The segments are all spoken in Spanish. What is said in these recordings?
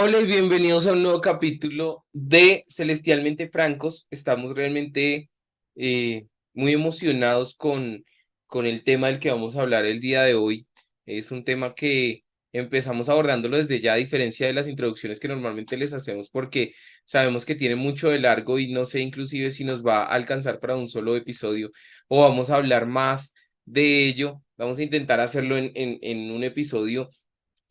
Hola y bienvenidos a un nuevo capítulo de Celestialmente Francos. Estamos realmente muy emocionados con el tema del que vamos a hablar el día de hoy. Es un tema que empezamos abordándolo desde ya, a diferencia de las introducciones que normalmente les hacemos, porque sabemos que tiene mucho de largo y no sé inclusive si nos va a alcanzar para un solo episodio o vamos a hablar más de ello. Vamos a intentar hacerlo en un episodio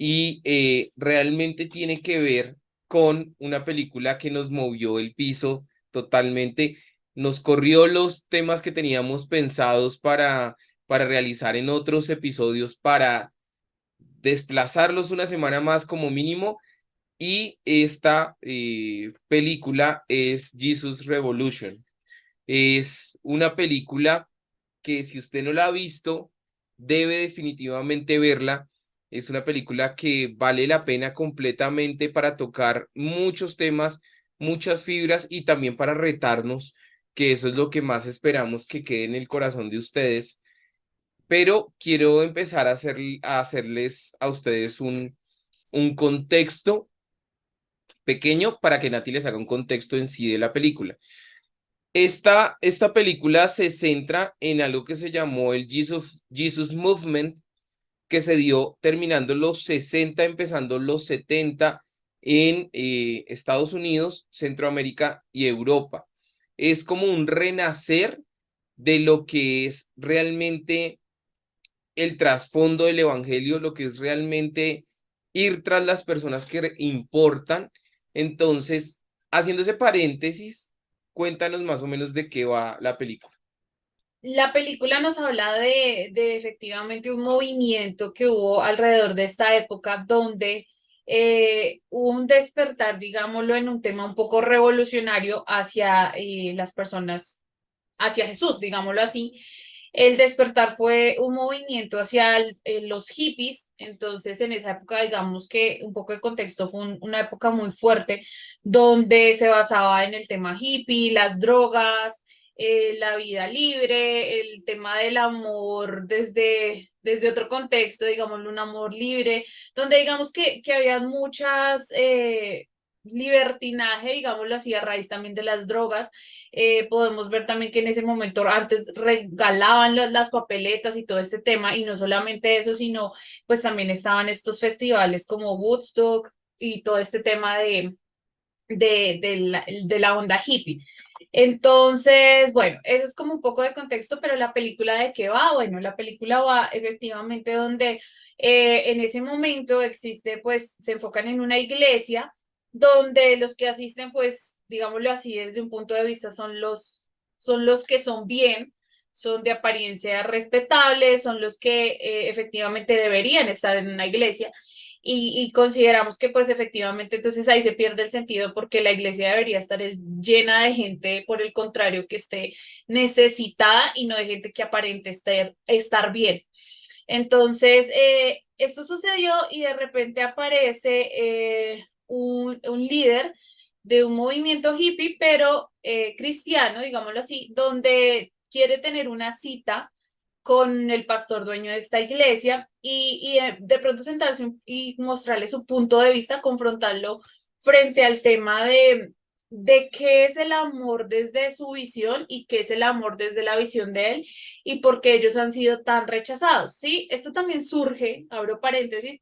y realmente tiene que ver con una película que nos movió el piso totalmente, nos corrió los temas que teníamos pensados para realizar en otros episodios, para desplazarlos una semana más como mínimo, y esta película es Jesus Revolution. Es una película que si usted no la ha visto, debe definitivamente verla. Es una película que vale la pena completamente para tocar muchos temas, muchas fibras y también para retarnos, que eso es lo que más esperamos que quede en el corazón de ustedes. Pero quiero empezar a hacerles a ustedes un contexto pequeño para que Nati les haga un contexto en sí de la película. Esta película se centra en algo que se llamó el Jesus Movement, que se dio terminando los 60, empezando los 70 en Estados Unidos, Centroamérica y Europa. Es como un renacer de lo que es realmente el trasfondo del evangelio, lo que es realmente ir tras las personas que importan. Entonces, haciendo ese paréntesis, cuéntanos más o menos de qué va la película. La película nos habla de efectivamente un movimiento que hubo alrededor de esta época donde hubo un despertar, digámoslo, en un tema un poco revolucionario hacia las personas, hacia Jesús, digámoslo así. El despertar fue un movimiento hacia los hippies, entonces en esa época, digamos que un poco de contexto fue una época muy fuerte donde se basaba en el tema hippie, las drogas, la vida libre, el tema del amor desde otro contexto, digamos, un amor libre, donde digamos que había muchas libertinaje, digámoslo así, a raíz también de las drogas. Podemos ver también que en ese momento antes regalaban las papeletas y todo este tema, y no solamente eso, sino pues también estaban estos festivales como Woodstock y todo este tema de la onda hippie. Entonces, bueno, eso es como un poco de contexto, pero la película de qué va, bueno, la película va efectivamente donde en ese momento existe, pues se enfocan en una iglesia donde los que asisten, pues digámoslo así, desde un punto de vista son los que son bien, son de apariencia respetable, son los que efectivamente deberían estar en una iglesia y consideramos que pues efectivamente entonces ahí se pierde el sentido porque la iglesia debería estar llena de gente, por el contrario, que esté necesitada y no de gente que aparente estar bien. Entonces, esto sucedió y de repente aparece un líder de un movimiento hippie, pero cristiano, digámoslo así, donde quiere tener una cita con el pastor dueño de esta iglesia y de pronto sentarse y mostrarle su punto de vista, confrontarlo frente al tema de qué es el amor desde su visión y qué es el amor desde la visión de él y por qué ellos han sido tan rechazados. Sí, esto también surge, abro paréntesis,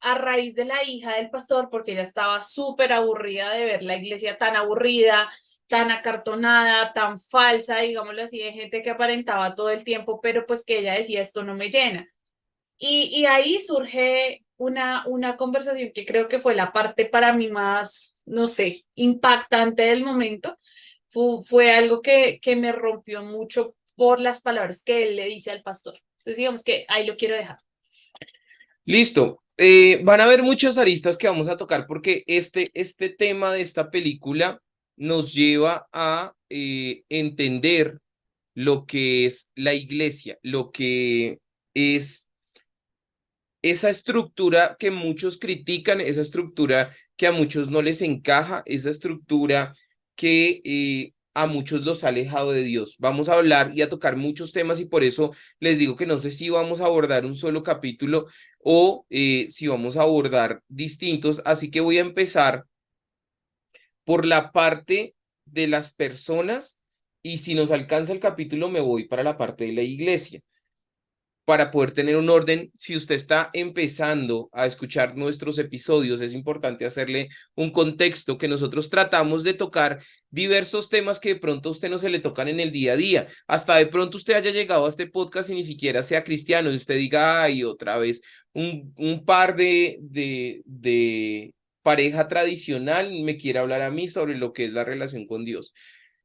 a raíz de la hija del pastor, porque ella estaba súper aburrida de ver la iglesia tan aburrida, tan acartonada, tan falsa, digámoslo así, de gente que aparentaba todo el tiempo, pero pues que ella decía, esto no me llena. Y ahí surge una conversación que creo que fue la parte para mí más, no sé, impactante del momento. Fue algo que me rompió mucho por las palabras que él le dice al pastor. Entonces digamos que ahí lo quiero dejar. Listo. Van a haber muchas aristas que vamos a tocar porque este tema de esta película nos lleva a entender lo que es la iglesia, lo que es esa estructura que muchos critican, esa estructura que a muchos no les encaja, esa estructura que a muchos los ha alejado de Dios. Vamos a hablar y a tocar muchos temas y por eso les digo que no sé si vamos a abordar un solo capítulo o si vamos a abordar distintos. Así que voy a empezar por la parte de las personas y si nos alcanza el capítulo me voy para la parte de la iglesia para poder tener un orden. Si usted está empezando a escuchar nuestros episodios, es importante hacerle un contexto que nosotros tratamos de tocar diversos temas que de pronto a usted no se le tocan en el día a día. Hasta de pronto usted haya llegado a este podcast y ni siquiera sea cristiano y usted diga, ay, otra vez, un par de pareja tradicional me quiere hablar a mí sobre lo que es la relación con Dios.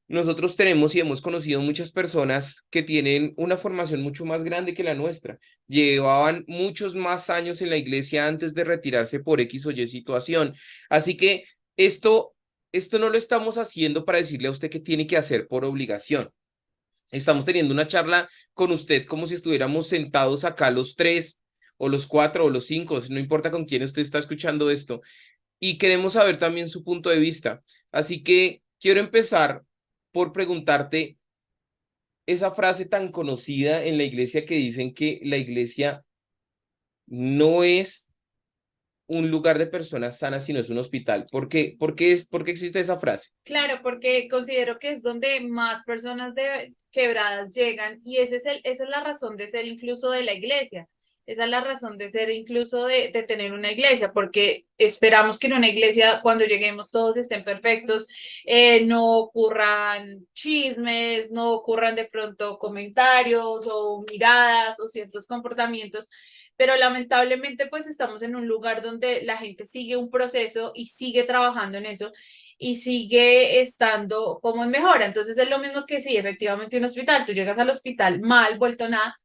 Nosotros tenemos y hemos conocido muchas personas que tienen una formación mucho más grande que la nuestra. Llevaban muchos más años en la iglesia antes de retirarse por X o Y situación. Así que esto, esto no lo estamos haciendo para decirle a usted qué tiene que hacer por obligación. Estamos teniendo una charla con usted como si estuviéramos sentados acá los tres o los cuatro o los cinco, no importa con quién usted está escuchando esto, y queremos saber también su punto de vista. Así que quiero empezar por preguntarte esa frase tan conocida en la iglesia que dicen que la iglesia no es un lugar de personas sanas, sino es un hospital. ¿Por qué existe esa frase? Claro, porque considero que es donde más personas quebradas llegan y esa es la razón de ser incluso de la iglesia. Esa es la razón de ser incluso de tener una iglesia, porque esperamos que en una iglesia cuando lleguemos todos estén perfectos, no ocurran chismes, no ocurran de pronto comentarios o miradas o ciertos comportamientos, pero lamentablemente pues estamos en un lugar donde la gente sigue un proceso y sigue trabajando en eso y sigue estando como en mejora. Entonces es lo mismo que si efectivamente un hospital, tú llegas al hospital mal, vuelto nada,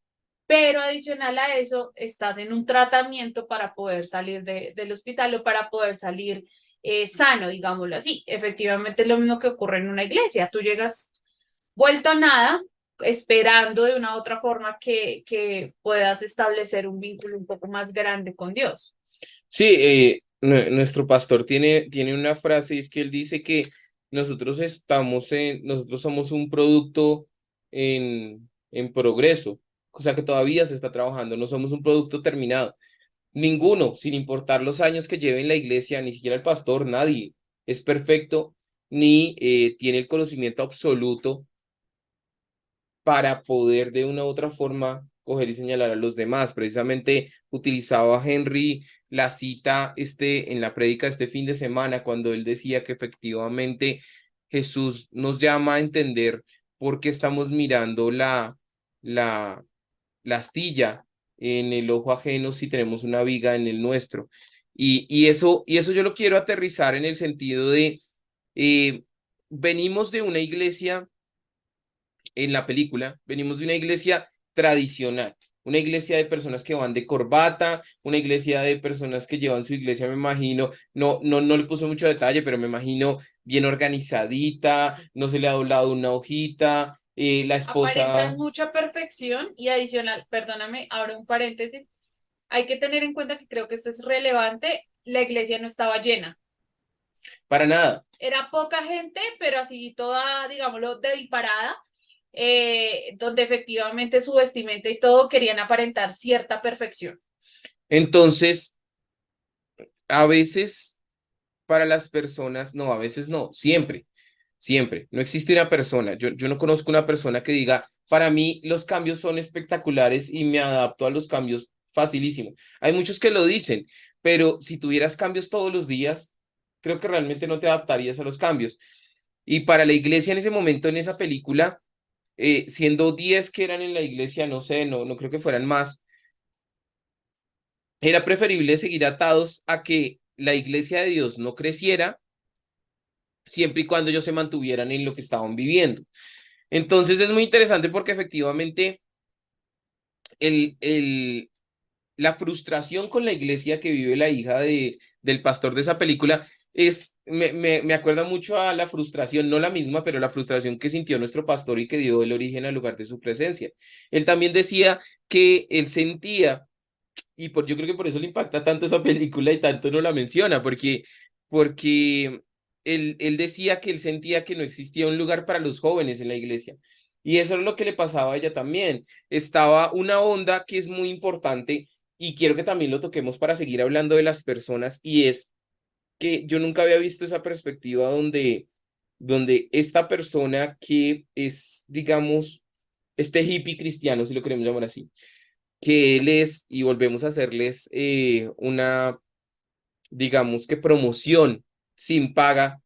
pero adicional a eso, estás en un tratamiento para poder salir del hospital o para poder salir sano, digámoslo así. Efectivamente es lo mismo que ocurre en una iglesia. Tú llegas vuelto a nada, esperando de una u otra forma que puedas establecer un vínculo un poco más grande con Dios. Sí, nuestro pastor tiene una frase, y es que él dice que nosotros somos un producto en progreso, o sea que todavía se está trabajando, no somos un producto terminado. Ninguno, sin importar los años que lleve en la iglesia, ni siquiera el pastor, nadie es perfecto ni tiene el conocimiento absoluto para poder de una u otra forma coger y señalar a los demás. Precisamente utilizaba Henry la cita en la prédica este fin de semana cuando él decía que efectivamente Jesús nos llama a entender por qué estamos mirando la, la astilla en el ojo ajeno si tenemos una viga en el nuestro. Y eso yo lo quiero aterrizar en el sentido de, eh, venimos de una iglesia en la película, venimos de una iglesia tradicional, una iglesia de personas que van de corbata, una iglesia de personas que llevan su iglesia, me imagino, no le puse mucho detalle, pero me imagino bien organizadita, no se le ha doblado una hojita, la Aparentan esposa, mucha perfección y adicional, perdóname, abro un paréntesis, hay que tener en cuenta que creo que esto es relevante, la iglesia no estaba llena. para nada. Era poca gente, pero así toda, digámoslo, de disparada, donde efectivamente su vestimenta y todo querían aparentar cierta perfección. Entonces, a veces para las personas, no, a veces no, siempre, siempre. No existe una persona, yo no conozco una persona que diga, para mí los cambios son espectaculares y me adapto a los cambios facilísimo. Hay muchos que lo dicen, pero si tuvieras cambios todos los días, creo que realmente no te adaptarías a los cambios. Y para la iglesia en ese momento, en esa película, siendo 10 que eran en la iglesia, no sé, no creo que fueran más, era preferible seguir atados a que la iglesia de Dios no creciera siempre y cuando ellos se mantuvieran en lo que estaban viviendo. Entonces es muy interesante porque efectivamente el, el, la frustración con la iglesia que vive la hija del pastor de esa película me acuerda mucho a la frustración, no la misma, pero la frustración que sintió nuestro pastor y que dio el origen al lugar de su presencia. Él también decía que él sentía, yo creo que por eso le impacta tanto esa película y tanto no la menciona, porque él decía que él sentía que no existía un lugar para los jóvenes en la iglesia. Y eso es lo que le pasaba a ella también. Estaba una onda que es muy importante y quiero que también lo toquemos para seguir hablando de las personas y es que yo nunca había visto esa perspectiva donde esta persona que es, digamos, este hippie cristiano, si lo queremos llamar así, que él es, y volvemos a hacerles una, digamos que promoción sin paga,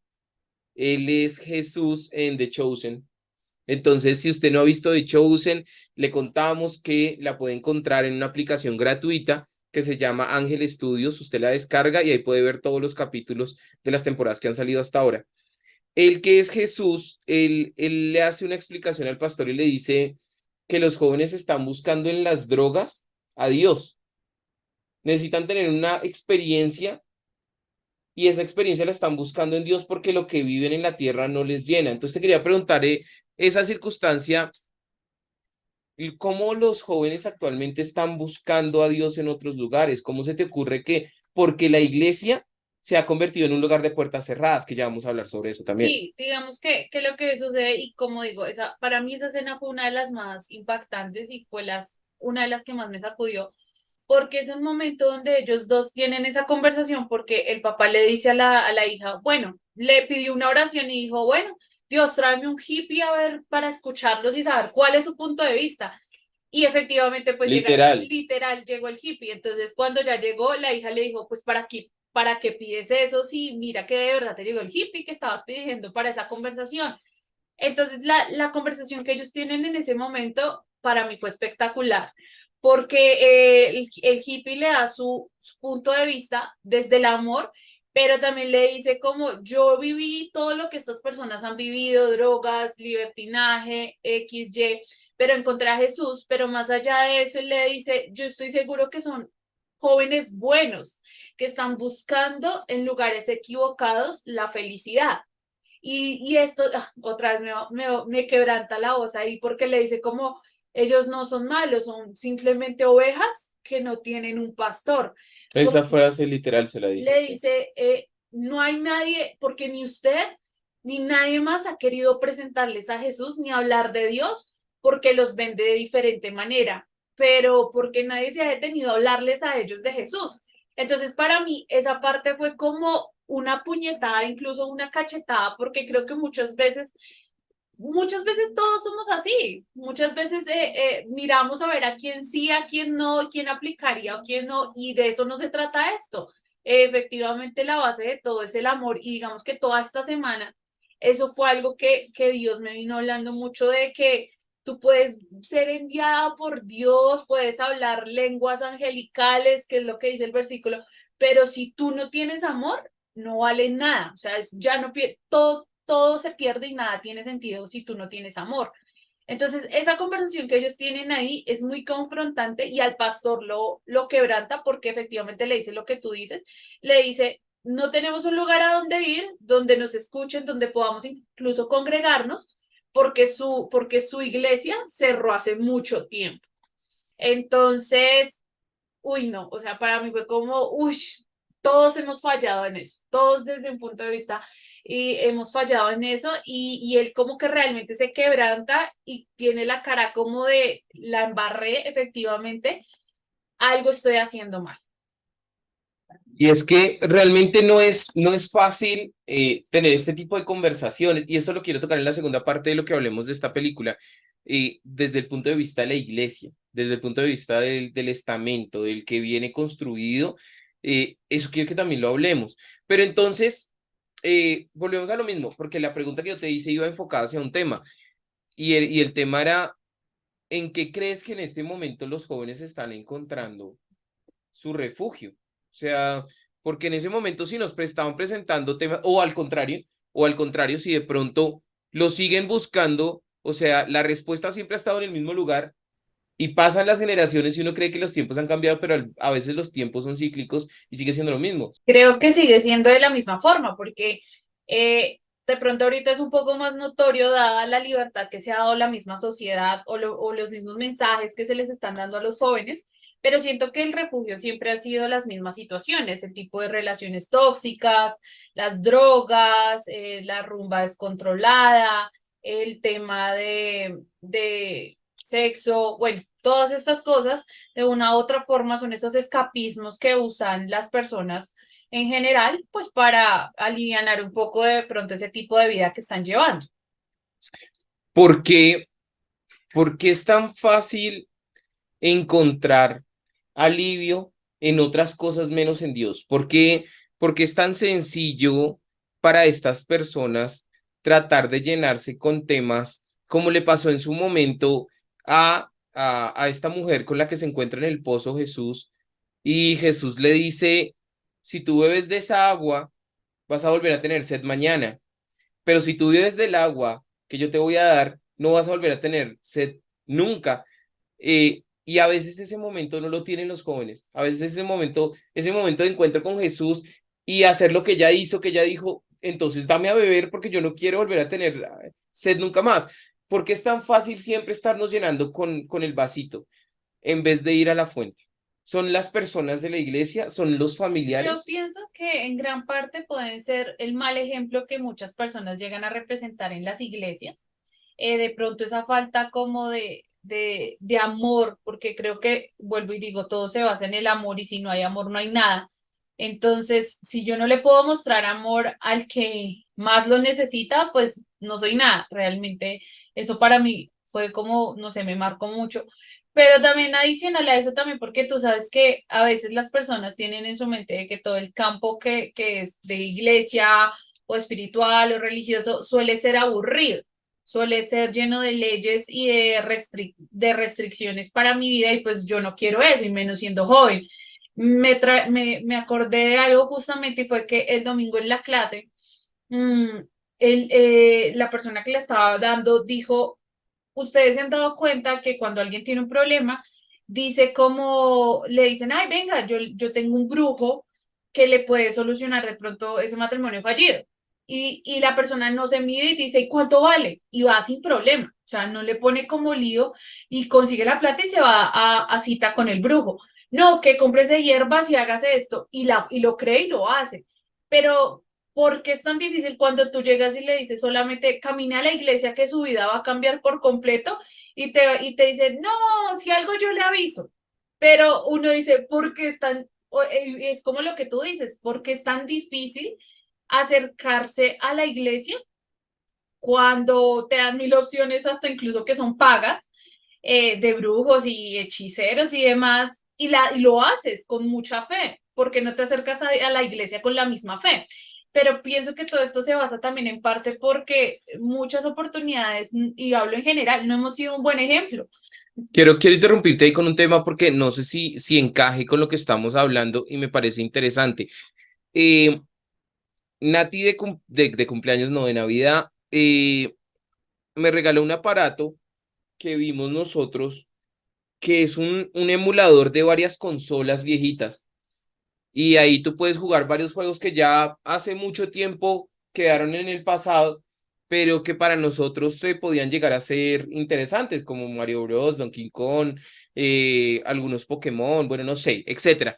él es Jesús en The Chosen. Entonces, si usted no ha visto The Chosen, le contamos que la puede encontrar en una aplicación gratuita que se llama Ángel Studios. Usted la descarga y ahí puede ver todos los capítulos de las temporadas que han salido hasta ahora. El que es Jesús, él le hace una explicación al pastor y le dice que los jóvenes están buscando en las drogas a Dios. Necesitan tener una experiencia y esa experiencia la están buscando en Dios porque lo que viven en la tierra no les llena. Entonces te quería preguntar, esa circunstancia, ¿y cómo los jóvenes actualmente están buscando a Dios en otros lugares? ¿Cómo se te ocurre que, porque la iglesia se ha convertido en un lugar de puertas cerradas, que ya vamos a hablar sobre eso también? Sí, digamos que lo que sucede, y como digo, para mí esa escena fue una de las más impactantes y fue una de las que más me sacudió, porque es un momento donde ellos dos tienen esa conversación, porque el papá le dice a la hija, bueno, le pidió una oración y dijo, bueno, Dios, tráeme un hippie a ver para escucharlos y saber cuál es su punto de vista. Y efectivamente, pues Literal. literal, llegó el hippie. Entonces, cuando ya llegó, la hija le dijo, pues, ¿para qué pides eso? Sí, mira que de verdad te llegó el hippie que estabas pidiendo para esa conversación. Entonces, la conversación que ellos tienen en ese momento, para mí fue espectacular, porque el hippie le da su punto de vista desde el amor, pero también le dice como yo viví todo lo que estas personas han vivido, drogas, libertinaje, X, Y, pero encontré a Jesús, pero más allá de eso, él le dice, yo estoy seguro que son jóvenes buenos, que están buscando en lugares equivocados la felicidad. Y esto otra vez me quebranta la voz ahí porque le dice como ellos no son malos, son simplemente ovejas que no tienen un pastor. Esa Porque frase literal se la dijo, le sí. dice, no hay nadie, porque ni usted ni nadie más ha querido presentarles a Jesús ni hablar de Dios porque los ven de diferente manera, pero porque nadie se ha detenido a hablarles a ellos de Jesús. Entonces, para mí, esa parte fue como una puñetada, incluso una cachetada, porque creo que muchas veces todos somos así. Muchas veces miramos a ver a quién sí, a quién no, quién aplicaría o quién no, y de eso no se trata esto. Efectivamente, la base de todo es el amor, y digamos que toda esta semana, eso fue algo que Dios me vino hablando mucho de que tú puedes ser enviada por Dios, puedes hablar lenguas angelicales, que es lo que dice el versículo, pero si tú no tienes amor, no vale nada. O sea, ya no todo se pierde y nada tiene sentido si tú no tienes amor. Entonces, esa conversación que ellos tienen ahí es muy confrontante y al pastor lo quebranta porque efectivamente le dice lo que tú dices, le dice, no tenemos un lugar a donde ir, donde nos escuchen, donde podamos incluso congregarnos, porque su iglesia cerró hace mucho tiempo. Entonces, uy, no, o sea, para mí fue como, uy, todos hemos fallado en eso, todos desde un punto de vista y hemos fallado en eso y él como que realmente se quebranta y tiene la cara como de la embarré efectivamente, algo estoy haciendo mal. Y es que realmente no es fácil tener este tipo de conversaciones, y esto lo quiero tocar en la segunda parte de lo que hablemos de esta película, desde el punto de vista de la iglesia, desde el punto de vista del estamento, del que viene construido, eso quiero que también lo hablemos. Pero entonces, volvemos a lo mismo, porque la pregunta que yo te hice iba enfocada hacia un tema, y el tema era, ¿en qué crees que en este momento los jóvenes están encontrando su refugio? O sea, porque en ese momento si nos estaban presentando temas, o al contrario, si de pronto lo siguen buscando, o sea, la respuesta siempre ha estado en el mismo lugar y pasan las generaciones y uno cree que los tiempos han cambiado, pero a veces los tiempos son cíclicos y sigue siendo lo mismo. Creo que sigue siendo de la misma forma, porque de pronto ahorita es un poco más notorio dada la libertad que se ha dado la misma sociedad o los mismos mensajes que se les están dando a los jóvenes, pero siento que el refugio siempre ha sido las mismas situaciones, el tipo de relaciones tóxicas, las drogas, la rumba descontrolada, el tema de sexo, bueno, todas estas cosas de una u otra forma son esos escapismos que usan las personas en general, pues para alivianar un poco de pronto ese tipo de vida que están llevando. ¿Por qué, por qué es tan fácil encontrar alivio en otras cosas menos en Dios? ¿Por qué es tan sencillo para estas personas tratar de llenarse con temas como le pasó en su momento a esta mujer con la que se encuentra en el pozo Jesús? Y Jesús le dice, si tú bebes de esa agua, vas a volver a tener sed mañana, pero si tú bebes del agua que yo te voy a dar, no vas a volver a tener sed nunca. Y a veces ese momento no lo tienen los jóvenes. A veces ese momento de encuentro con Jesús y hacer lo que ella hizo, que ella dijo, entonces dame a beber porque yo no quiero volver a tener sed nunca más. Porque es tan fácil siempre estarnos llenando con el vasito en vez de ir a la fuente. Son las personas de la iglesia, son los Yo familiares. pienso que en gran parte pueden ser el mal ejemplo que muchas personas llegan a representar en las iglesias, de pronto esa falta como de amor, porque creo que, vuelvo y digo, todo se basa en el amor y si no hay amor no hay nada. Entonces, si yo no le puedo mostrar amor al que más lo necesita, pues no soy nada. Realmente eso para mí fue como, no sé, me marcó mucho. Pero también adicional a eso también, porque tú sabes que a veces las personas tienen en su mente de que todo el campo que es de iglesia o espiritual o religioso suele ser aburrido, suele ser lleno de leyes y de restricciones para mi vida y pues yo no quiero eso, y menos siendo joven. Me acordé de algo justamente y fue que el domingo en la clase, mm, la persona que le estaba dando dijo, ustedes se han dado cuenta que cuando alguien tiene un problema, dice como, le dicen, ay, venga, yo tengo un brujo que le puede solucionar de pronto ese matrimonio fallido. Y la persona no se mide y dice, ¿y cuánto vale? Y va sin problema. O sea, no le pone como lío y consigue la plata y se va a cita con el brujo. No, que cómprese hierbas y hágase esto. Y lo cree y lo hace. Pero ¿por qué es tan difícil cuando tú llegas y le dices solamente camine a la iglesia que su vida va a cambiar por completo y te dicen, no, si algo yo le aviso? Pero uno dice, ¿por qué es tan, es como lo que tú dices, ¿por qué es tan difícil acercarse a la iglesia cuando te dan mil opciones, hasta incluso que son pagas, de brujos y hechiceros y demás, y lo haces con mucha fe, porque no te acercas a la iglesia con la misma fe? Pero pienso que todo esto se basa también en parte porque muchas oportunidades, y hablo en general, no hemos sido un buen ejemplo. Quiero interrumpirte ahí con un tema porque no sé si encaje con lo que estamos hablando y me parece interesante. Eh, Nati de cumpleaños, no, de Navidad, me regaló un aparato que vimos nosotros, que es un emulador de varias consolas viejitas. Y ahí tú puedes jugar varios juegos que ya hace mucho tiempo quedaron en el pasado, pero que para nosotros se podían llegar a ser interesantes, como Mario Bros, Donkey Kong, algunos Pokémon, bueno, no sé, etcétera.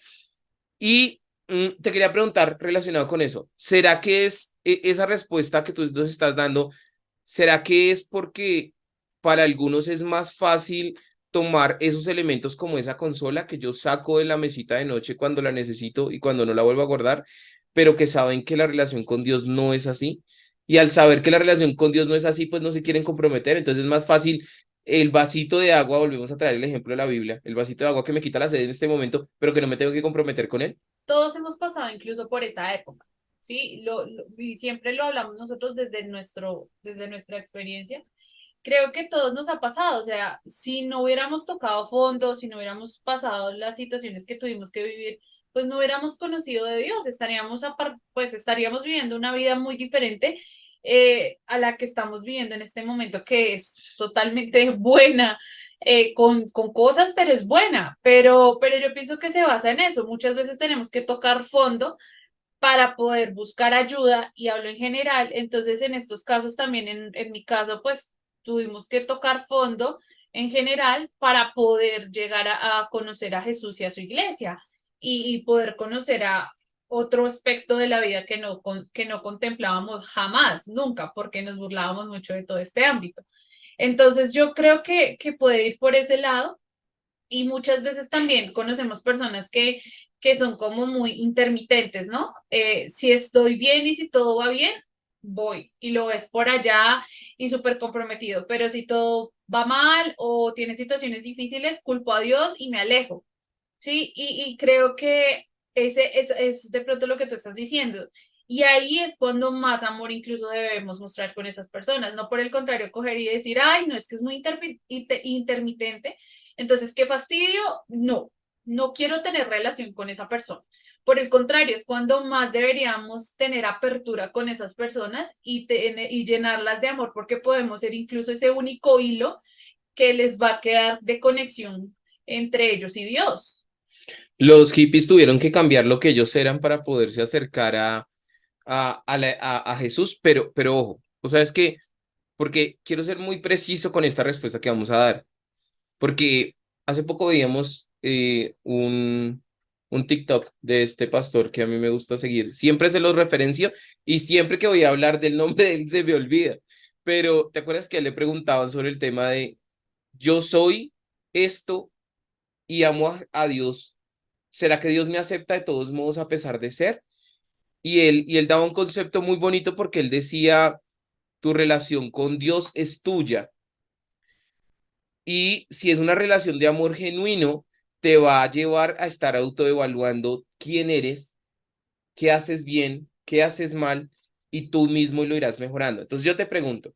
Y te quería preguntar relacionado con eso, ¿será que es esa respuesta que tú nos estás dando, será que es porque para algunos es más fácil tomar esos elementos como esa consola que yo saco de la mesita de noche cuando la necesito y cuando no la vuelvo a guardar, pero que saben que la relación con Dios no es así? Y al saber que la relación con Dios no es así, pues no se quieren comprometer, entonces es más fácil el vasito de agua, volvemos a traer el ejemplo de la Biblia, el vasito de agua que me quita la sed en este momento, pero que no me tengo que comprometer con él. Todos hemos pasado incluso por esa época, ¿sí? Y siempre lo hablamos nosotros desde nuestra experiencia. Creo que todos nos ha pasado, o sea, si no hubiéramos tocado fondo, si no hubiéramos pasado las situaciones que tuvimos que vivir, pues no hubiéramos conocido de Dios, pues estaríamos viviendo una vida muy diferente, a la que estamos viviendo en este momento, que es totalmente buena, con cosas, pero es buena. Pero yo pienso que se basa en eso. Muchas veces tenemos que tocar fondo para poder buscar ayuda, y hablo en general. Entonces, en estos casos también, en mi caso, pues tuvimos que tocar fondo en general para poder llegar a conocer a Jesús y a su iglesia y poder conocer a otro aspecto de la vida que no contemplábamos jamás, nunca, porque nos burlábamos mucho de todo este ámbito. Entonces yo creo que puede ir por ese lado y muchas veces también conocemos personas que son como muy intermitentes, ¿no? Si estoy bien y si todo va bien, voy y lo ves por allá y súper comprometido, pero si todo va mal o tiene situaciones difíciles, culpo a Dios y me alejo, ¿sí? Y creo que ese es de pronto lo que tú estás diciendo. Y ahí es cuando más amor incluso debemos mostrar con esas personas, no por el contrario coger y decir, ay, no, es que es muy intermitente, entonces qué fastidio, no, no quiero tener relación con esa persona. Por el contrario, es cuando más deberíamos tener apertura con esas personas y llenarlas de amor, porque podemos ser incluso ese único hilo que les va a quedar de conexión entre ellos y Dios. Los hippies tuvieron que cambiar lo que ellos eran para poderse acercar a Jesús, pero ojo, o sea, es que, porque quiero ser muy preciso con esta respuesta que vamos a dar, porque hace poco veíamos un TikTok de este pastor que a mí me gusta seguir, siempre se los referencio y siempre que voy a hablar del nombre de él se me olvida, pero ¿te acuerdas que a él le preguntaban sobre el tema de yo soy esto y amo a Dios? ¿Será que Dios me acepta de todos modos a pesar de ser? Y él daba un concepto muy bonito porque él decía, tu relación con Dios es tuya. Y si es una relación de amor genuino, te va a llevar a estar autoevaluando quién eres, qué haces bien, qué haces mal, y tú mismo lo irás mejorando. Entonces yo te pregunto,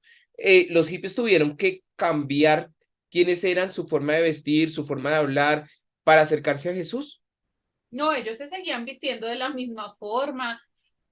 ¿los hippies tuvieron que cambiar quiénes eran, su forma de vestir, su forma de hablar, para acercarse a Jesús? No, ellos se seguían vistiendo de la misma forma,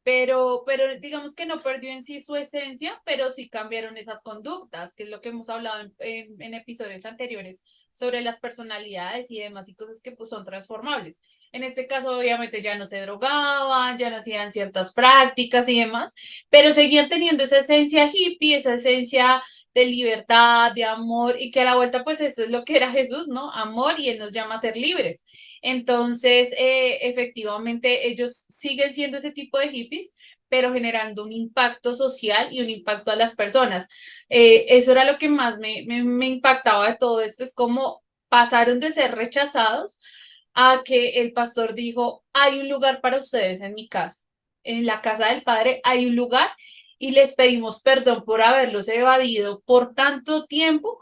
pero digamos que no perdió en sí su esencia, pero sí cambiaron esas conductas, que es lo que hemos hablado en episodios anteriores sobre las personalidades y demás y cosas que pues son transformables. En este caso, obviamente, ya no se drogaban, ya no hacían ciertas prácticas y demás, pero seguían teniendo esa esencia hippie, esa esencia de libertad, de amor, y que a la vuelta, pues eso es lo que era Jesús, ¿no? Amor, y Él nos llama a ser libres. Entonces, efectivamente, ellos siguen siendo ese tipo de hippies, pero generando un impacto social y un impacto a las personas. Eso era lo que más me impactaba de todo esto, es como pasaron de ser rechazados a que el pastor dijo, hay un lugar para ustedes en mi casa. En la casa del Padre hay un lugar y les pedimos perdón por haberlos evadido por tanto tiempo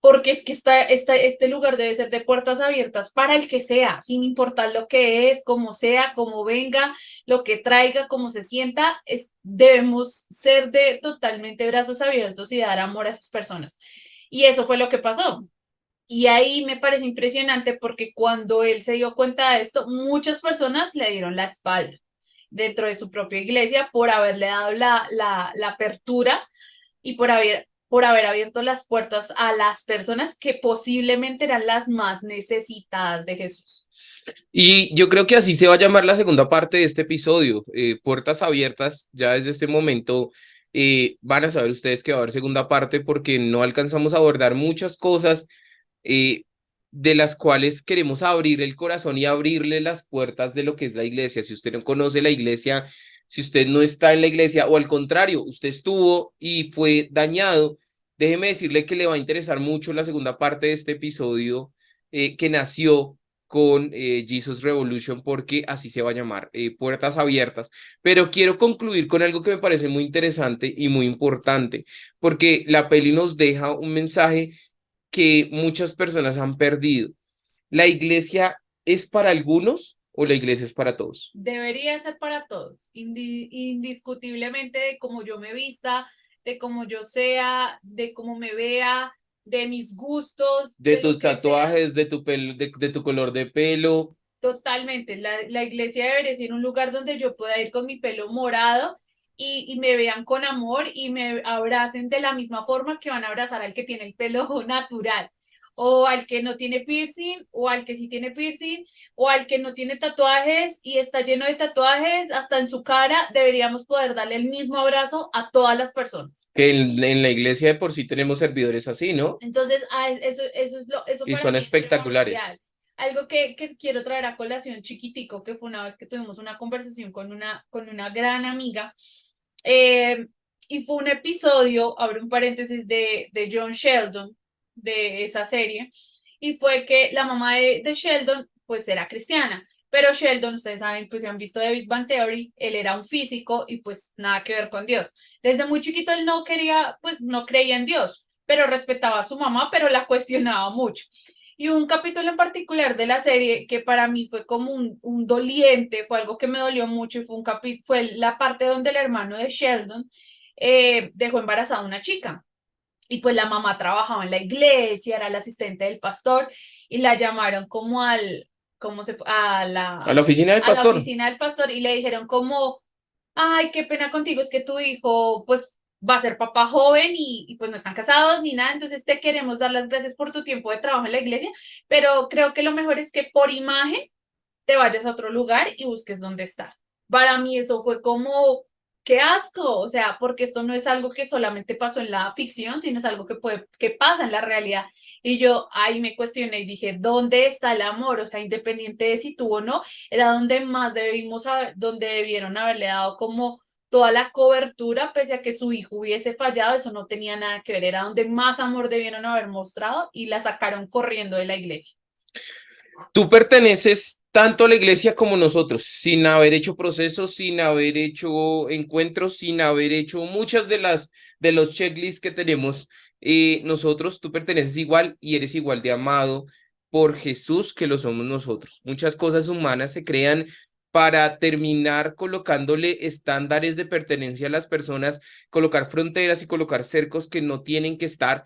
porque es que este lugar debe ser de puertas abiertas para el que sea, sin importar lo que es, cómo sea, cómo venga, lo que traiga, cómo se sienta, debemos ser de totalmente brazos abiertos y dar amor a esas personas. Y eso fue lo que pasó. Y ahí me parece impresionante porque cuando él se dio cuenta de esto, muchas personas le dieron la espalda dentro de su propia iglesia por haberle dado la apertura y por haber abierto las puertas a las personas que posiblemente eran las más necesitadas de Jesús. Y yo creo que así se va a llamar la segunda parte de este episodio, puertas abiertas. Ya desde este momento van a saber ustedes que va a haber segunda parte porque no alcanzamos a abordar muchas cosas eh, de las cuales queremos abrir el corazón y abrirle las puertas de lo que es la iglesia. Si usted no conoce la iglesia, si usted no está en la iglesia o al contrario, usted estuvo y fue dañado, déjeme decirle que le va a interesar mucho la segunda parte de este episodio que nació con Jesus Revolution porque así se va a llamar, puertas abiertas. Pero quiero concluir con algo que me parece muy interesante y muy importante, porque la peli nos deja un mensaje que muchas personas han perdido. ¿La iglesia es para algunos o la iglesia es para todos? Debería ser para todos, indiscutiblemente de cómo yo me vista, de cómo yo sea, de cómo me vea, de mis gustos, De de lo tus que sea. tatuajes, de tu pelo, de tu color de pelo. Totalmente, la iglesia debería ser un lugar donde yo pueda ir con mi pelo morado y me vean con amor y me abracen de la misma forma que van a abrazar al que tiene el pelo natural. o al que no tiene piercing, o al que sí tiene piercing, o al que no tiene tatuajes y está lleno de tatuajes hasta en su cara, deberíamos poder darle el mismo abrazo a todas las personas. Que en la iglesia de por sí tenemos servidores así, ¿no? Entonces, eso Y para son mí es espectaculares. primordial. Algo que quiero traer a colación chiquitico, que fue una vez que tuvimos una conversación con una gran amiga, eh, y fue un episodio, abro un paréntesis, de John Sheldon, de esa serie, y fue que la mamá de Sheldon, pues era cristiana, pero Sheldon, ustedes saben, pues si han visto The Big Bang Theory, él era un físico y pues nada que ver con Dios. Desde muy chiquito él no quería, pues no creía en Dios, pero respetaba a su mamá, pero la cuestionaba mucho. Y un capítulo en particular de la serie que para mí fue como un doliente, fue algo que me dolió mucho y fue, fue la parte donde el hermano de Sheldon dejó embarazada a una chica. Y pues la mamá trabajaba en la iglesia, era la asistente del pastor y la llamaron como ¿cómo se, A la oficina del a la pastor. oficina del pastor y le dijeron como, ay, qué pena contigo, es que tu hijo pues va a ser papá joven pues no están casados ni nada, entonces te queremos dar las gracias por tu tiempo de trabajo en la iglesia, pero creo que lo mejor es que por imagen te vayas a otro lugar y busques dónde estar. Para mí eso fue como, qué asco, o sea, porque esto no es algo que solamente pasó en la ficción, sino es algo que pasa en la realidad. Y yo ahí me cuestioné y dije, ¿dónde está el amor? O sea, independiente de si tuvo o no, era donde más donde debieron haberle dado como toda la cobertura, pese a que su hijo hubiese fallado, eso no tenía nada que ver, era donde más amor debieron haber mostrado y la sacaron corriendo de la iglesia. Tú perteneces tanto a la iglesia como nosotros, sin haber hecho procesos, sin haber hecho encuentros, sin haber hecho muchas de los checklists que tenemos nosotros. Tú perteneces igual y eres igual de amado por Jesús que lo somos nosotros. Muchas cosas humanas se crean para terminar colocándole estándares de pertenencia a las personas, colocar fronteras y colocar cercos que no tienen que estar.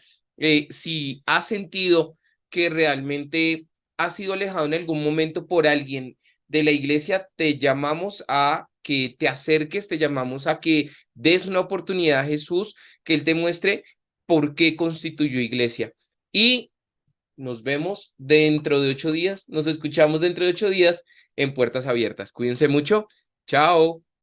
Si has sentido que realmente has sido alejado en algún momento por alguien de la iglesia, te llamamos a que te acerques, te llamamos a que des una oportunidad a Jesús, que Él te muestre por qué constituyó iglesia. Y nos vemos dentro de 8 días, nos escuchamos dentro de 8 días en Puertas Abiertas. Cuídense mucho. Chao.